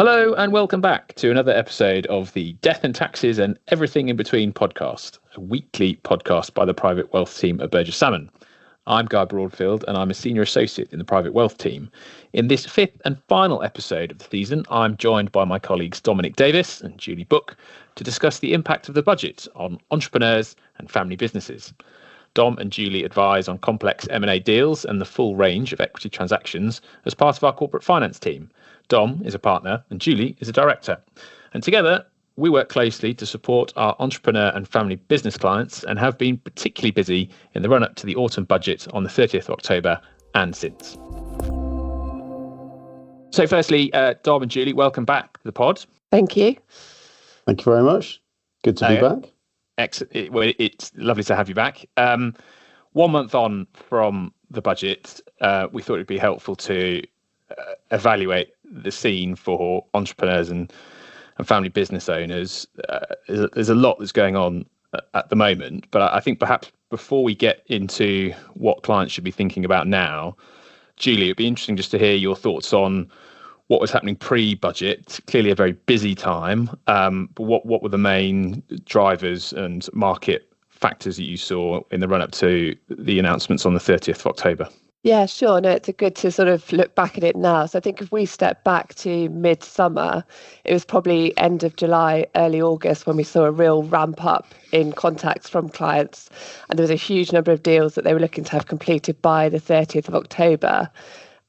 Hello and welcome back to another episode of the Death and Taxes and Everything in Between podcast, a weekly podcast by the private wealth team at Burgess Salmon. I'm Guy Broadfield and I'm a senior associate in the private wealth team. In this fifth and final episode of the season, I'm joined by my colleagues Dominic Davis and Julie Book to discuss the impact of the budget on entrepreneurs and family businesses. Dom and Julie advise on complex M&A deals and the full range of equity transactions as part of our corporate finance team. Dom is a partner and Julie is a director. And together, we work closely to support our entrepreneur and family business clients and have been particularly busy in the run-up to the autumn budget on the 30th of October and since. So firstly, Dom and Julie, welcome back to the pod. Thank you. Thank you very much. Good to be back. Excellent. Well, it's lovely to have you back. 1 month on from the budget, we thought it'd be helpful to evaluate the scene for entrepreneurs and family business owners. There's a lot that's going on at the moment, but I think perhaps before we get into what clients should be thinking about now, Julie, it'd be interesting just to hear your thoughts on what was happening pre-budget. Clearly a very busy time, but what were the main drivers and market factors that you saw in the run-up to the announcements on the 30th of October? Yeah, sure. No, it's good to sort of look back at it now. So I think if we step back to midsummer, it was probably end of July, early August when we saw a real ramp up in contacts from clients. And there was a huge number of deals that they were looking to have completed by the 30th of October.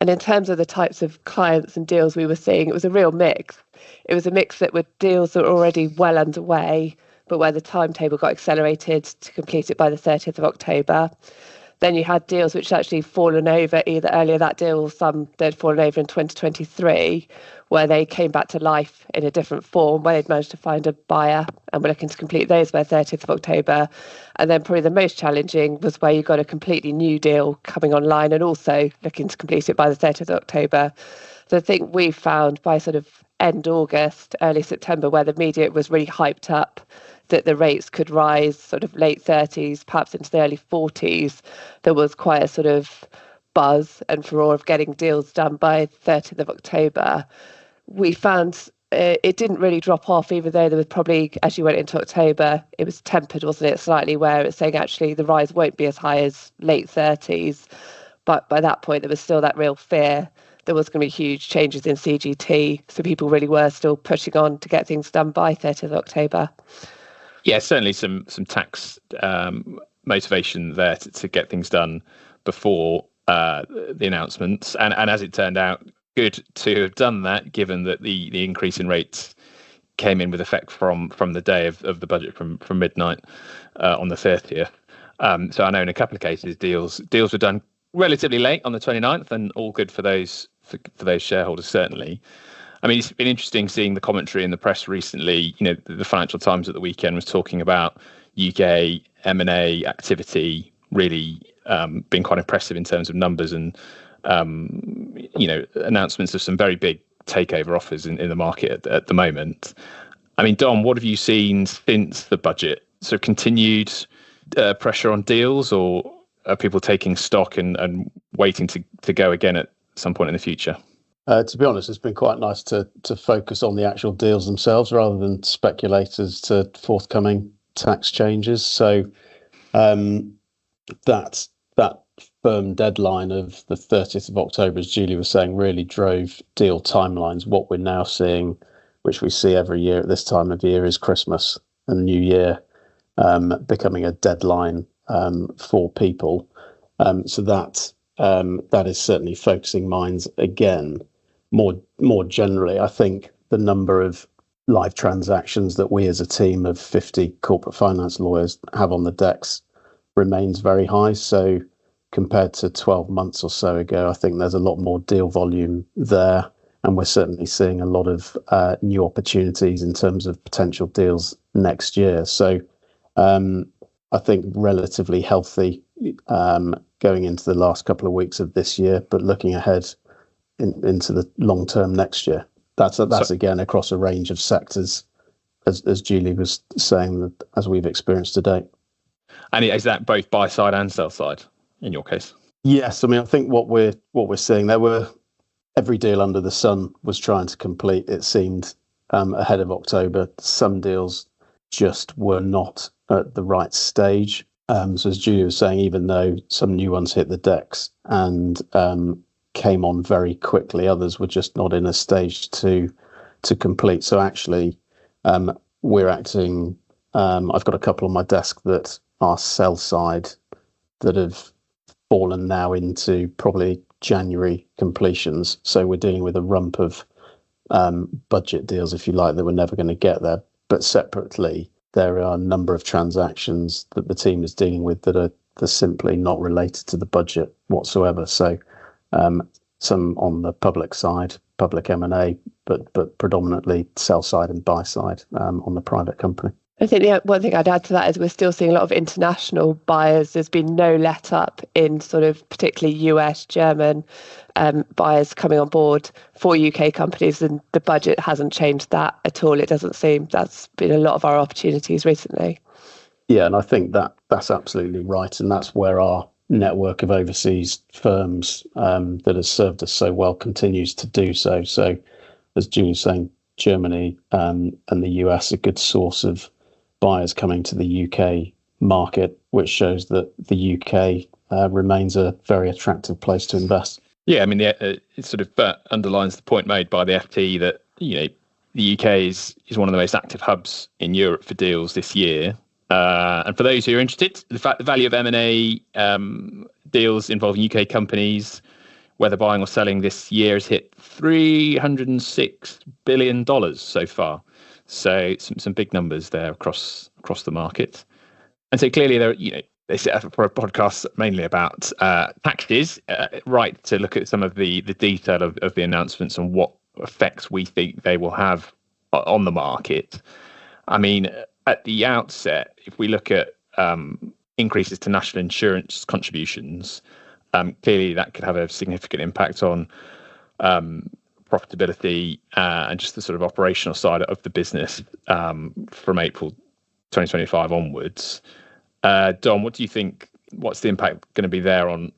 And in terms of the types of clients and deals we were seeing, it was a real mix. It was a mix that were deals that were already well underway, but where the timetable got accelerated to complete it by the 30th of October. Then you had deals which had actually fallen over either earlier that deal or some that had fallen over in 2023, where they came back to life in a different form, where they'd managed to find a buyer and were looking to complete those by 30th of October. And then probably the most challenging was where you got a completely new deal coming online and also looking to complete it by the 30th of October. So I think we found by sort of end August, early September, where the media was really hyped up that the rates could rise sort of late 30s, perhaps into the early 40s. There was quite a sort of buzz and furore of getting deals done by 30th of October. We found it didn't really drop off, even though there was probably, as you went into October, it was tempered, wasn't it, slightly, where it's saying actually the rise won't be as high as late 30s. But by that point, there was still that real fear there was going to be huge changes in CGT. So people really were still pushing on to get things done by 30th of October. Yeah, certainly some tax motivation there to get things done before the announcements. And as it turned out, good to have done that, given that the increase in rates came in with effect from the day of the budget from midnight on the 30th. So I know in a couple of cases deals were done relatively late on the 29th, and all good for those shareholders, certainly. I mean, it's been interesting seeing the commentary in the press recently. You know, the Financial Times at the weekend was talking about UK M&A activity really being quite impressive in terms of numbers and, announcements of some very big takeover offers in the market at the moment. I mean, Dom, what have you seen since the budget? So continued pressure on deals, or are people taking stock and waiting to go again at some point in the future? To be honest, it's been quite nice to focus on the actual deals themselves rather than speculate as to forthcoming tax changes. So that firm deadline of the 30th of October, as Julie was saying, really drove deal timelines. What we're now seeing, which we see every year at this time of year, is Christmas and New Year becoming a deadline for people. So that is certainly focusing minds again. More generally, I think the number of live transactions that we as a team of 50 corporate finance lawyers have on the decks remains very high. So compared to 12 months or so ago, I think there's a lot more deal volume there. And we're certainly seeing a lot of new opportunities in terms of potential deals next year. So I think relatively healthy going into the last couple of weeks of this year, but looking ahead into the long term next year. That's again across a range of sectors, as Julie was saying, as we've experienced to date. And is that both buy side and sell side in your case? Yes, I mean, I think what we're seeing, there were every deal under the sun was trying to complete, it seemed, ahead of October. Some deals just were not at the right stage. So as Julia was saying, even though some new ones hit the decks and came on very quickly, others were just not in a stage to complete. So actually, we're acting. I've got a couple on my desk that are sell side that have fallen now into probably January completions. So we're dealing with a rump of budget deals, if you like, that we're never going to get there. But separately, there are a number of transactions that the team is dealing with that are simply not related to the budget whatsoever. So some on the public side, public M&A, but predominantly sell side and buy side on the private company. I think the one thing I'd add to that is we're still seeing a lot of international buyers. There's been no let up in sort of particularly US, German buyers coming on board for UK companies, and the budget hasn't changed that at all. It doesn't seem. That's been a lot of our opportunities recently. Yeah, and I think that's absolutely right, and that's where our network of overseas firms that has served us so well continues to do so. So, as Julie was saying, Germany and the US are a good source of buyers coming to the UK market, which shows that the UK remains a very attractive place to invest. Yeah, I mean, it sort of underlines the point made by the FT that the UK is one of the most active hubs in Europe for deals this year. And for those who are interested, the value of M&A deals involving UK companies, whether buying or selling this year, has hit $306 billion so far. So some big numbers there across the market. And so clearly they set up a podcast mainly about taxes, right, to look at some of the detail of the announcements and what effects we think they will have on the market. I mean, at the outset, if we look at increases to national insurance contributions, clearly that could have a significant impact on profitability and just the sort of operational side of the business from April 2025 onwards. Dom, what do you think? What's the impact going to be there on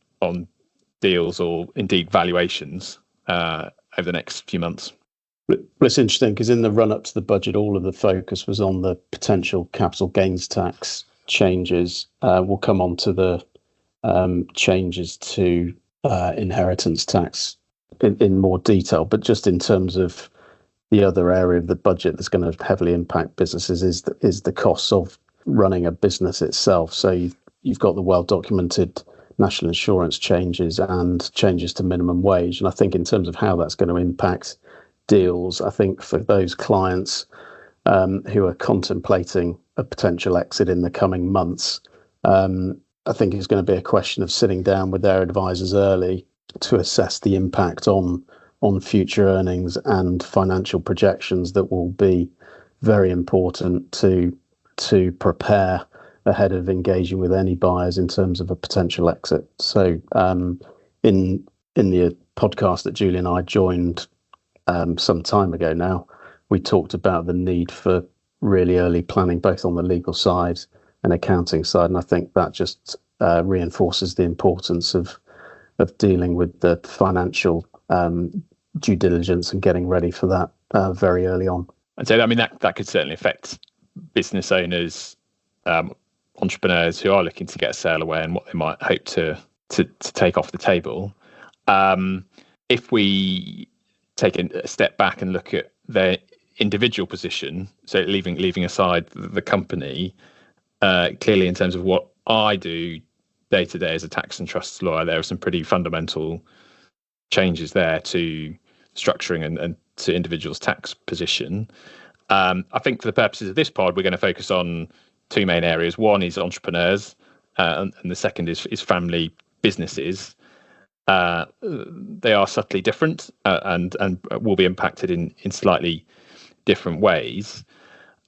deals or indeed valuations over the next few months? Well, it's interesting because in the run up to the budget, all of the focus was on the potential capital gains tax changes. We'll come on to the changes to inheritance tax in more detail, but just in terms of the other area of the budget that's going to heavily impact businesses is the costs of running a business itself. So you've got the well-documented national insurance changes and changes to minimum wage. And I think in terms of how that's going to impact deals, I think for those clients who are contemplating a potential exit in the coming months, I think it's going to be a question of sitting down with their advisors early to assess the impact on future earnings and financial projections that will be very important to prepare ahead of engaging with any buyers in terms of a potential exit. So in the podcast that Julie and I joined some time ago now, we talked about the need for really early planning, both on the legal side and accounting side. And I think that just reinforces the importance of dealing with the financial due diligence and getting ready for that very early on. And so, I mean, that could certainly affect business owners, entrepreneurs who are looking to get a sale away and what they might hope to take off the table. If we take a step back and look at their individual position, so leaving aside the company, clearly in terms of what I do day to day as a tax and trusts lawyer, there are some pretty fundamental changes there to structuring and to individuals' tax position. I think for the purposes of this pod, we're going to focus on two main areas. One is entrepreneurs, and the second is family businesses. They are subtly different and will be impacted in slightly different ways.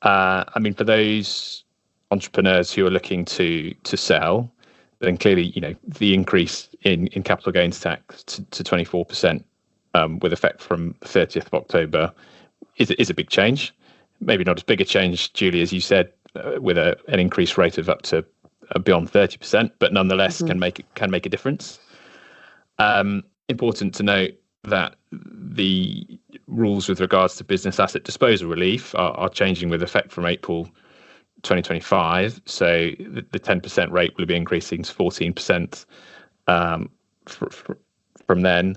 I mean, for those entrepreneurs who are looking to sell, then clearly, the increase in capital gains tax to 24% with effect from the 30th of October is a big change. Maybe not as big a change, Julie, as you said, with an increased rate of up to beyond 30%, but nonetheless can make a difference. Important to note that the rules with regards to business asset disposal relief are changing with effect from April 2025. So the 10% rate will be increasing to 14% from then,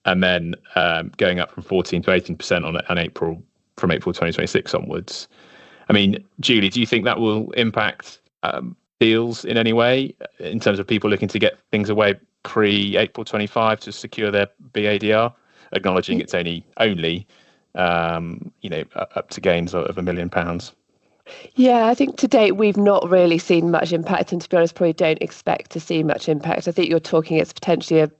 and then going up from 14 to 18% on April 2026 onwards. I mean, Julie, do you think that will impact deals in any way in terms of people looking to get things away pre-April 25 to secure their BADR, acknowledging it's only up to gains of £1 million? Yeah, I think to date we've not really seen much impact, and to be honest, probably don't expect to see much impact. I think you're talking it's potentially a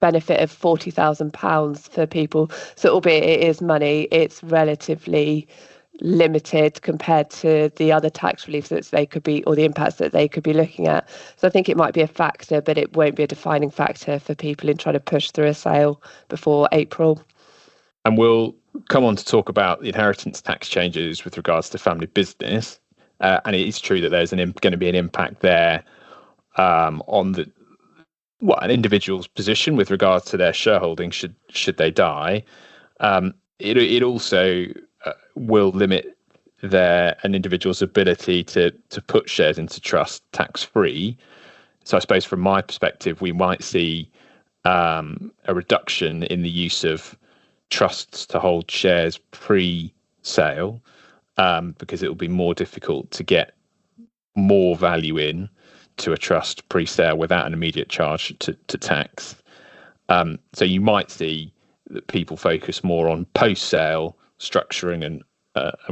benefit of £40,000 for people. So albeit it is money, it's relatively limited compared to the other tax reliefs that they could be, or the impacts that they could be looking at. So I think it might be a factor, but it won't be a defining factor for people in trying to push through a sale before April. And we'll come on to talk about the inheritance tax changes with regards to family business. And it is true that there's going to be an impact there on an individual's position with regards to their shareholding should they die. It also will limit an individual's ability to put shares into trust tax-free. So I suppose from my perspective, we might see a reduction in the use of trusts to hold shares pre-sale, because it will be more difficult to get more value in to a trust pre-sale without an immediate charge to tax. So you might see that people focus more on post-sale structuring and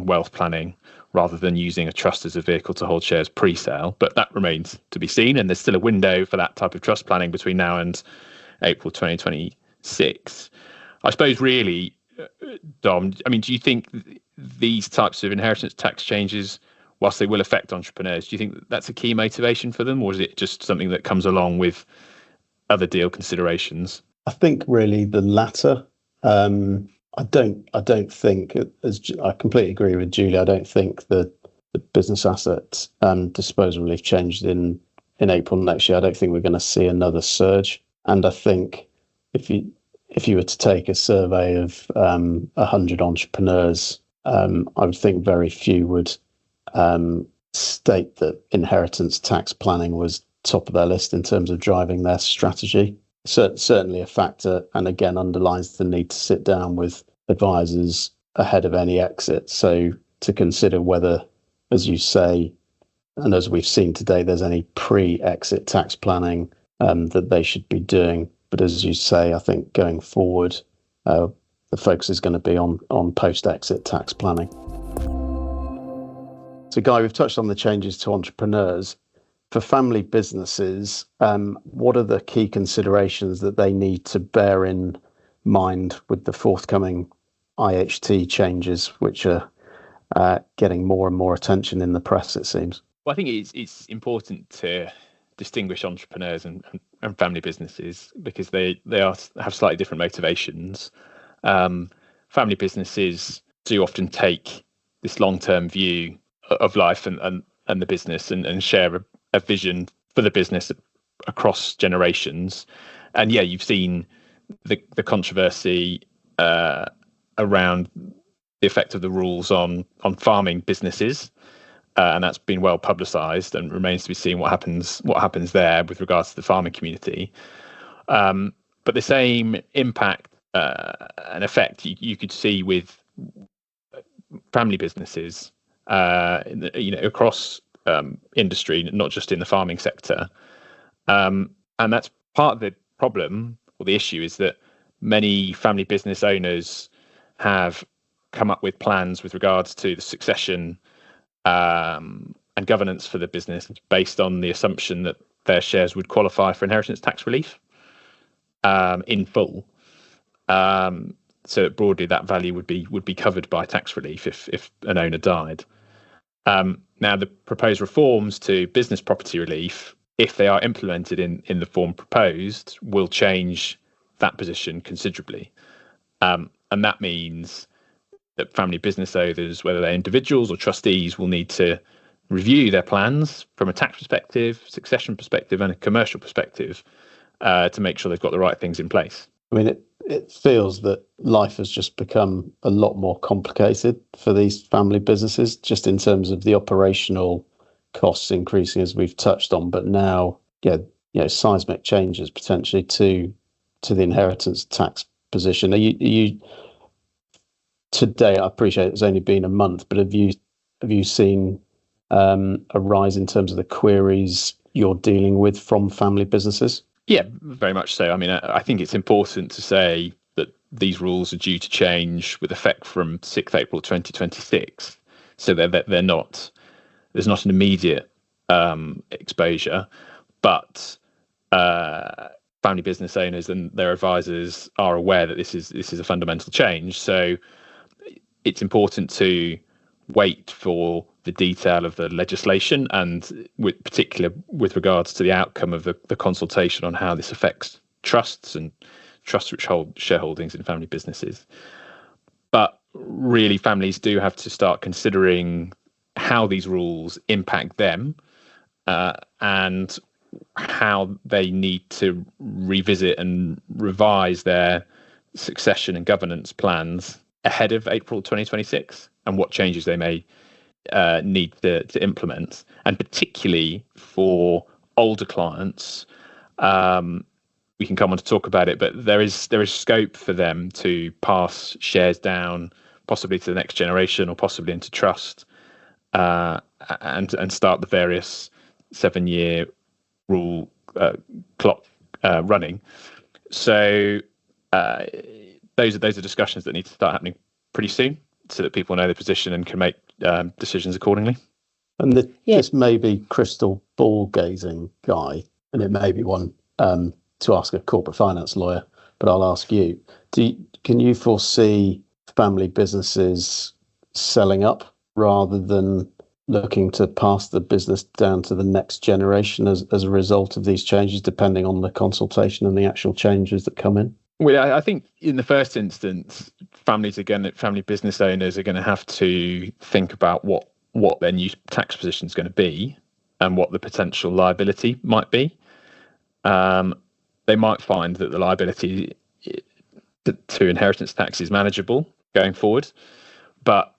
wealth planning rather than using a trust as a vehicle to hold shares pre-sale. But that remains to be seen, and there's still a window for that type of trust planning between now and April 2026. I suppose really, Dom, I mean, do you think these types of inheritance tax changes, whilst they will affect entrepreneurs, do you think that's a key motivation for them, or is it just something that comes along with other deal considerations? I think really the latter. I don't think, as I completely agree with Julie, I don't think the business asset disposal relief changed in April next year. I don't think we're going to see another surge. And I think if you were to take a survey of 100 entrepreneurs, I would think very few would state that inheritance tax planning was top of their list in terms of driving their strategy. Certainly a factor, and again underlines the need to sit down with advisors ahead of any exit. So to consider whether, as you say, and as we've seen today, there's any pre-exit tax planning that they should be doing. But as you say, I think going forward, the focus is going to be on post-exit tax planning. So Guy, we've touched on the changes to entrepreneurs. For family businesses, what are the key considerations that they need to bear in mind with the forthcoming IHT changes, which are getting more and more attention in the press, it seems? Well, I think it's important to distinguish entrepreneurs and family businesses because they have slightly different motivations. Family businesses do often take this long-term view of life and the business and share a vision for the business across generations. And yeah, you've seen the controversy around the effect of the rules on farming businesses, and that's been well publicised, and remains to be seen what happens there with regards to the farming community. But the same impact and effect you could see with family businesses, across industry, not just in the farming sector. And that's part of the problem, or the issue, is that many family business owners have come up with plans with regards to the succession and governance for the business based on the assumption that their shares would qualify for inheritance tax relief in full. So broadly, that value would be covered by tax relief if an owner died. Now, the proposed reforms to business property relief, if they are implemented in the form proposed, will change that position considerably. And that means that family business owners, whether they're individuals or trustees, will need to review their plans from a tax perspective, succession perspective, and a commercial perspective to make sure they've got the right things in place. I mean, it feels that life has just become a lot more complicated for these family businesses, just in terms of the operational costs increasing, as we've touched on. But now, seismic changes potentially to the inheritance tax position. Are you today? I appreciate it's only been a month, but have you seen a rise in terms of the queries you're dealing with from family businesses? Yeah, very much so. I mean, I think it's important to say that these rules are due to change with effect from 6th April 2026. So they're not, there's not an immediate exposure, but family business owners and their advisors are aware that this is a fundamental change. So it's important to wait for the detail of the legislation, and particular with regards to the outcome of the consultation on how this affects trusts and trusts which hold shareholdings in family businesses. But really, families do have to start considering how these rules impact them and how they need to revisit and revise their succession and governance plans ahead of April 2026, and what changes they may need to implement. And particularly for older clients, we can come on to talk about it, but there is scope for them to pass shares down, possibly to the next generation or possibly into trust, and start the various 7-year rule clock running. So those are discussions that need to start happening pretty soon, so that people know their position and can make decisions accordingly. And this may be crystal ball gazing, Guy, and it may be one to ask a corporate finance lawyer, but I'll ask you. Can you foresee family businesses selling up rather than looking to pass the business down to the next generation as a result of these changes, depending on the consultation and the actual changes that come in? Well, I think in the first instance, family business owners are going to have to think about what their new tax position is going to be and what the potential liability might be. They might find that the liability to inheritance tax is manageable going forward, but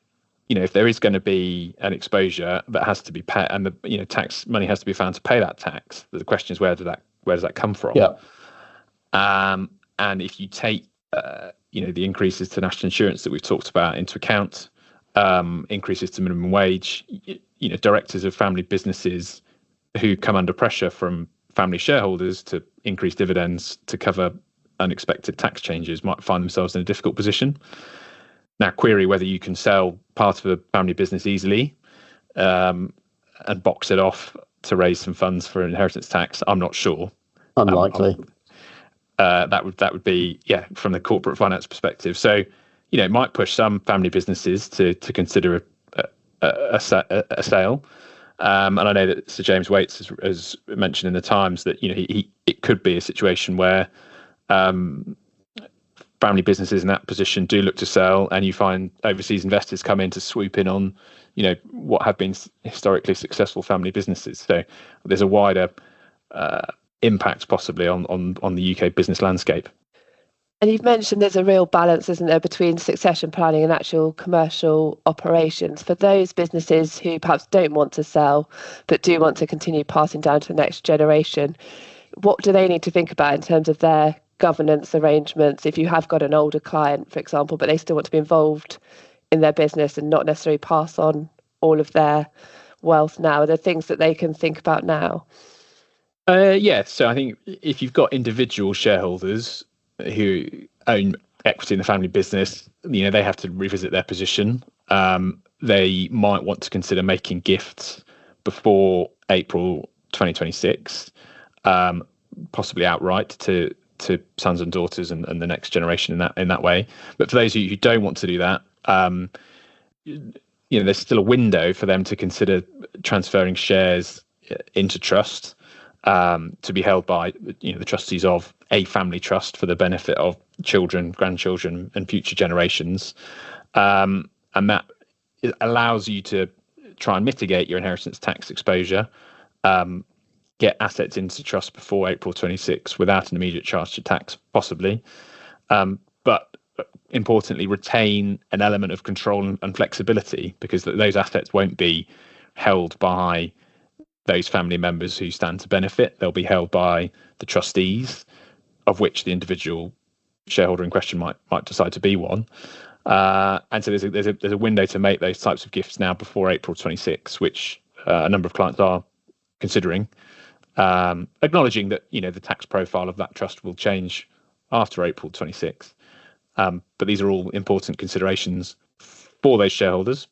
if there is going to be an exposure that has to be paid, and the tax money has to be found to pay that tax, the question is where does that come from? Yeah. And if you take, the increases to national insurance that we've talked about into account, increases to minimum wage, directors of family businesses who come under pressure from family shareholders to increase dividends to cover unexpected tax changes might find themselves in a difficult position. Now, query whether you can sell part of a family business easily and box it off to raise some funds for inheritance tax. I'm not sure. Unlikely. That would be, from the corporate finance perspective. So, it might push some family businesses to consider a sale. And I know that Sir James Waits has mentioned in the Times that it could be a situation where family businesses in that position do look to sell, and you find overseas investors come in to swoop in on what have been historically successful family businesses. So there's a wider impact possibly on the UK business landscape. And you've mentioned there's a real balance, isn't there, between succession planning and actual commercial operations. For those businesses who perhaps don't want to sell but do want to continue passing down to the next generation, what do they need to think about in terms of their governance arrangements? If you have got an older client, for example, but they still want to be involved in their business and not necessarily pass on all of their wealth now, are there things that they can think about now? So I think if you've got individual shareholders who own equity in the family business, they have to revisit their position. They might want to consider making gifts before April 2026, possibly outright to sons and daughters and the next generation in that way. But for those who don't want to do that, there's still a window for them to consider transferring shares into trust, to be held by the trustees of a family trust for the benefit of children, grandchildren, and future generations, and that allows you to try and mitigate your inheritance tax exposure, get assets into trust before April 26 without an immediate charge to tax, possibly, but importantly, retain an element of control and flexibility, because those assets won't be held by those family members who stand to benefit. They'll be held by the trustees, of which the individual shareholder in question might decide to be one. And so there's a window to make those types of gifts now before April 26, which a number of clients are considering, acknowledging that the tax profile of that trust will change after April 26. But these are all important considerations for those shareholders,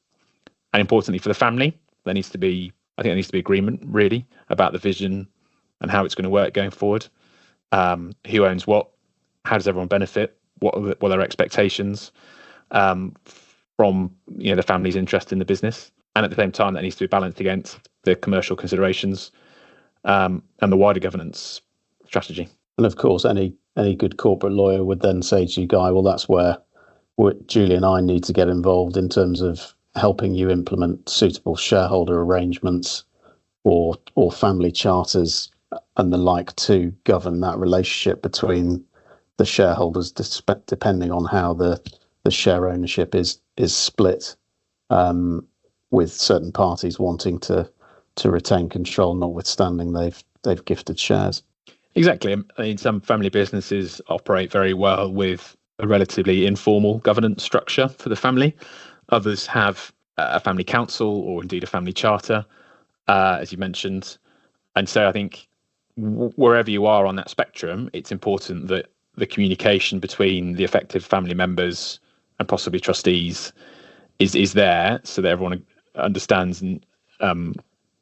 and importantly for the family. There needs to be agreement really about the vision and how it's going to work going forward. Who owns what? How does everyone benefit? What are their expectations from the family's interest in the business? And at the same time, that needs to be balanced against the commercial considerations and the wider governance strategy. And of course, any good corporate lawyer would then say to you, Guy, well, that's where Julie and I need to get involved in terms of helping you implement suitable shareholder arrangements or family charters and the like to govern that relationship between the shareholders, depending on how the share ownership is split, with certain parties wanting to retain control, notwithstanding they've gifted shares. Exactly. I mean, some family businesses operate very well with a relatively informal governance structure for the family. Others have a family council or indeed a family charter, as you mentioned. And so I think wherever you are on that spectrum, it's important that the communication between the affected family members and possibly trustees is there, so that everyone understands and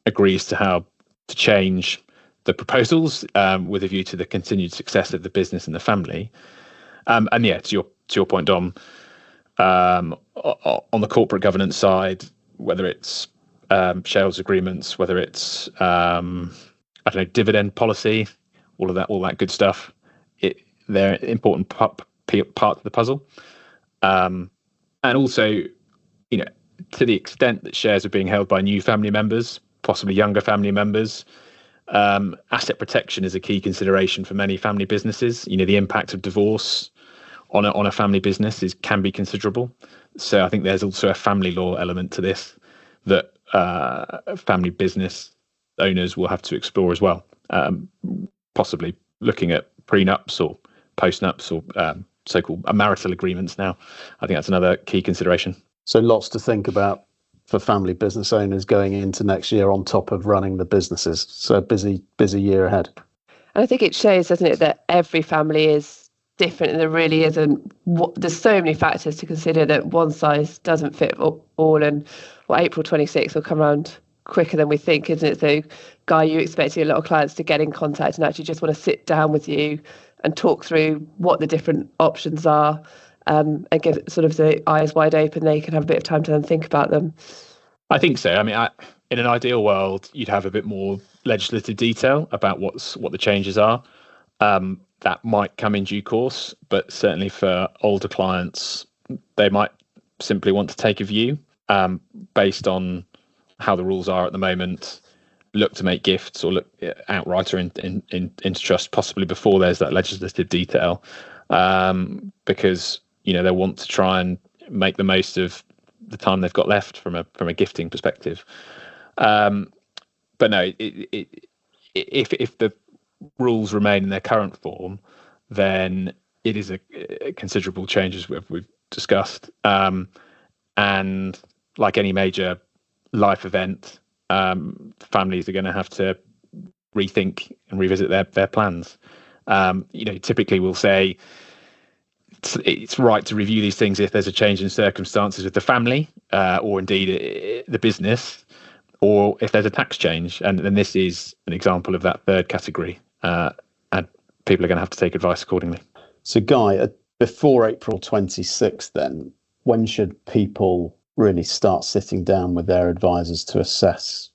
agrees to how to change the proposals with a view to the continued success of the business and the family. And yeah, to your point, Dom, on the corporate governance side, whether it's shareholders agreements, whether it's dividend policy, all that good stuff, they're an important part of the puzzle. And also, to the extent that shares are being held by new family members, possibly younger family members, asset protection is a key consideration for many family businesses. The impact of divorce on a family business can be considerable. So I think there's also a family law element to this that family business owners will have to explore as well, possibly looking at prenups or postnups or so-called marital agreements now. I think that's another key consideration. So lots to think about for family business owners going into next year on top of running the businesses. So a busy year ahead. And I think it shows, doesn't it, that every family is different, and there really isn't. There's so many factors to consider that one size doesn't fit all. And April 26 will come around quicker than we think, isn't it? So, Guy, you're expecting a lot of clients to get in contact and actually just want to sit down with you and talk through what the different options are, and give sort of the eyes wide open. They can have a bit of time to then think about them. I think so. I mean, in an ideal world, you'd have a bit more legislative detail about what the changes are. That might come in due course, but certainly for older clients, they might simply want to take a view based on how the rules are at the moment, look to make gifts or look outright or into trust, possibly before there's that legislative detail, because they'll want to try and make the most of the time they've got left from a gifting perspective. But no, if the rules remain in their current form, then it is a considerable change, as we've discussed. And like any major life event, families are going to have to rethink and revisit their plans. Typically we'll say it's right to review these things if there's a change in circumstances with the family, or indeed the business, or if there's a tax change. And this is an example of that third category, and people are going to have to take advice accordingly. So, Guy, before April 26th, then, when should people really start sitting down with their advisors to assess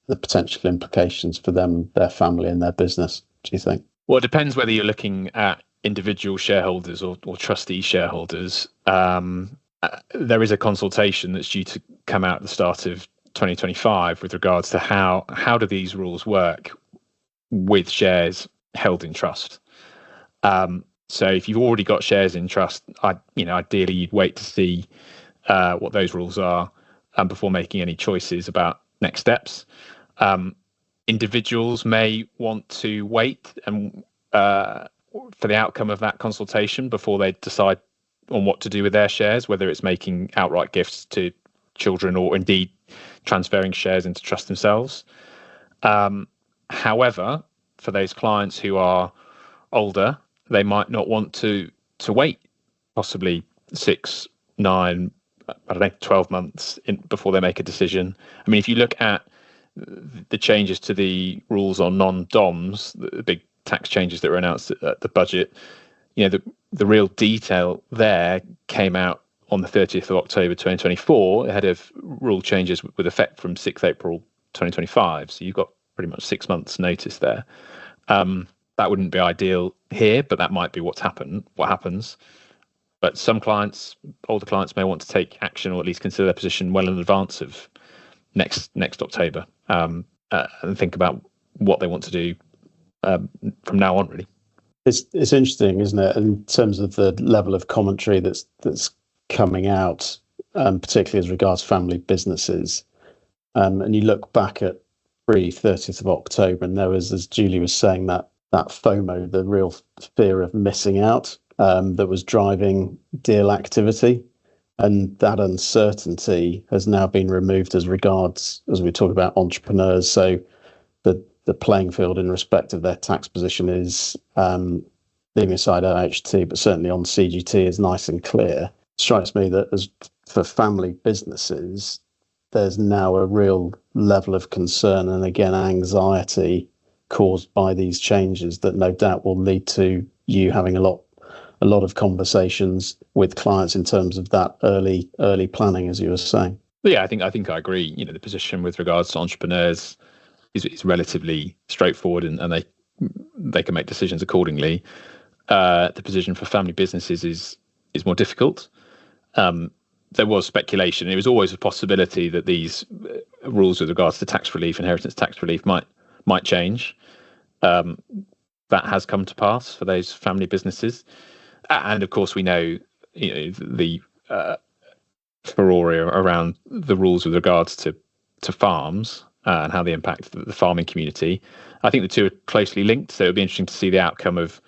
the potential implications for them, their family and their business, do you think? Well, it depends whether you're looking at individual shareholders or trustee shareholders. There is a consultation that's due to come out at the start of 2025 with regards to how do these rules work with shares held in trust. So if you've already got shares in trust, ideally you'd wait to see what those rules are before making any choices about next steps. Individuals may want to wait and for the outcome of that consultation before they decide on what to do with their shares, whether it's making outright gifts to children or indeed transferring shares into trust themselves. However, for those clients who are older, they might not want to wait possibly 6, 9, 12 months before they make a decision. I mean, if you look at the changes to the rules on non-DOMs, the big tax changes that were announced at the budget, the real detail there came out on the 30th of October 2024 ahead of rule changes with effect from 6th April 2025. So you've got pretty much 6 months notice there. That wouldn't be ideal here, but that might be what happens. But some clients, older clients, may want to take action or at least consider their position well in advance of next October and think about what they want to do from now on, really. It's interesting, isn't it, in terms of the level of commentary that's coming out, particularly as regards family businesses. And you look back at pre-30th of October, and there was, as Julie was saying, that FOMO, the real fear of missing out, that was driving deal activity. And that uncertainty has now been removed as regards, as we talk about entrepreneurs. So the playing field in respect of their tax position is, leaving aside OHT, but certainly on CGT, is nice and clear. It strikes me that as for family businesses, there's now a real level of concern and, again, anxiety caused by these changes that no doubt will lead to you having a lot of conversations with clients in terms of that early planning, as you were saying. Yeah, I think I agree. The position with regards to entrepreneurs is relatively straightforward, and they can make decisions accordingly. The position for family businesses is more difficult. There was speculation. It was always a possibility that these rules with regards to tax relief, inheritance tax relief, might change. That has come to pass for those family businesses, and of course we know, the furore around the rules with regards to farms and how they impact the farming community. I think the two are closely linked, so it'll be interesting to see the outcome of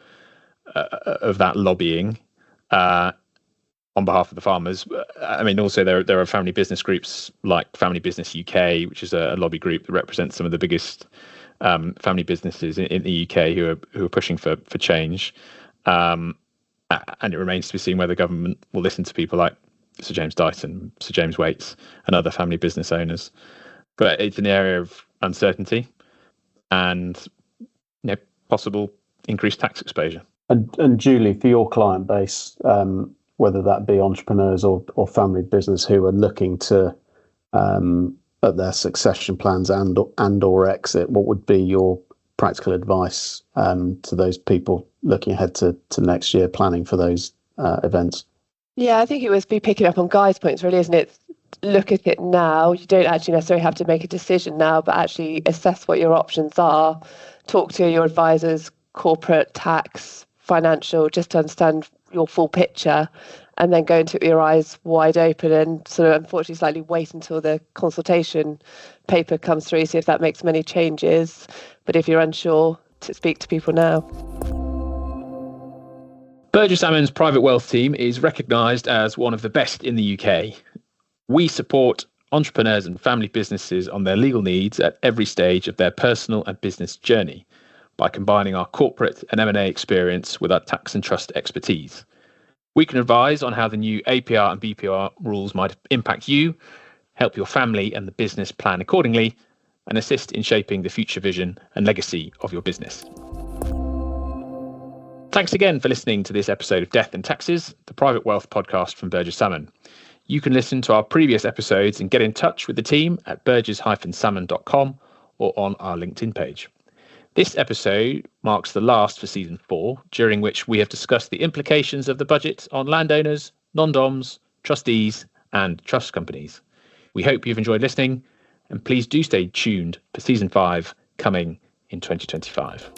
that lobbying on behalf of the farmers. I mean, also there are family business groups like Family Business UK, which is a lobby group that represents some of the biggest family businesses in the UK who are pushing for change. And it remains to be seen whether government will listen to people like Sir James Dyson, Sir James Waits, and other family business owners. But it's an area of uncertainty and possible increased tax exposure. And Julie, for your client base, whether that be entrepreneurs or family business who are looking to at their succession plans and or exit, what would be your practical advice to those people looking ahead to next year, planning for those events? Yeah, I think it was be picking up on Guy's points, really, isn't it? Look at it now. You don't actually necessarily have to make a decision now, but actually assess what your options are. Talk to your advisors, corporate, tax, financial, just to understand your full picture, and then go into it with your eyes wide open and sort of, unfortunately, slightly wait until the consultation paper comes through, see if that makes many changes. But if you're unsure, to speak to people now. Burgess Salmon's private wealth team is recognised as one of the best in the UK. We support entrepreneurs and family businesses on their legal needs at every stage of their personal and business journey by combining our corporate and M&A experience with our tax and trust expertise. We can advise on how the new APR and BPR rules might impact you, help your family and the business plan accordingly, and assist in shaping the future vision and legacy of your business. Thanks again for listening to this episode of Death and Taxes, the private wealth podcast from Burgess Salmon. You can listen to our previous episodes and get in touch with the team at burgess-salmon.com or on our LinkedIn page. This episode marks the last for season 4, during which we have discussed the implications of the budget on landowners, non-DOMs, trustees, and trust companies. We hope you've enjoyed listening, and please do stay tuned for season 5 coming in 2025.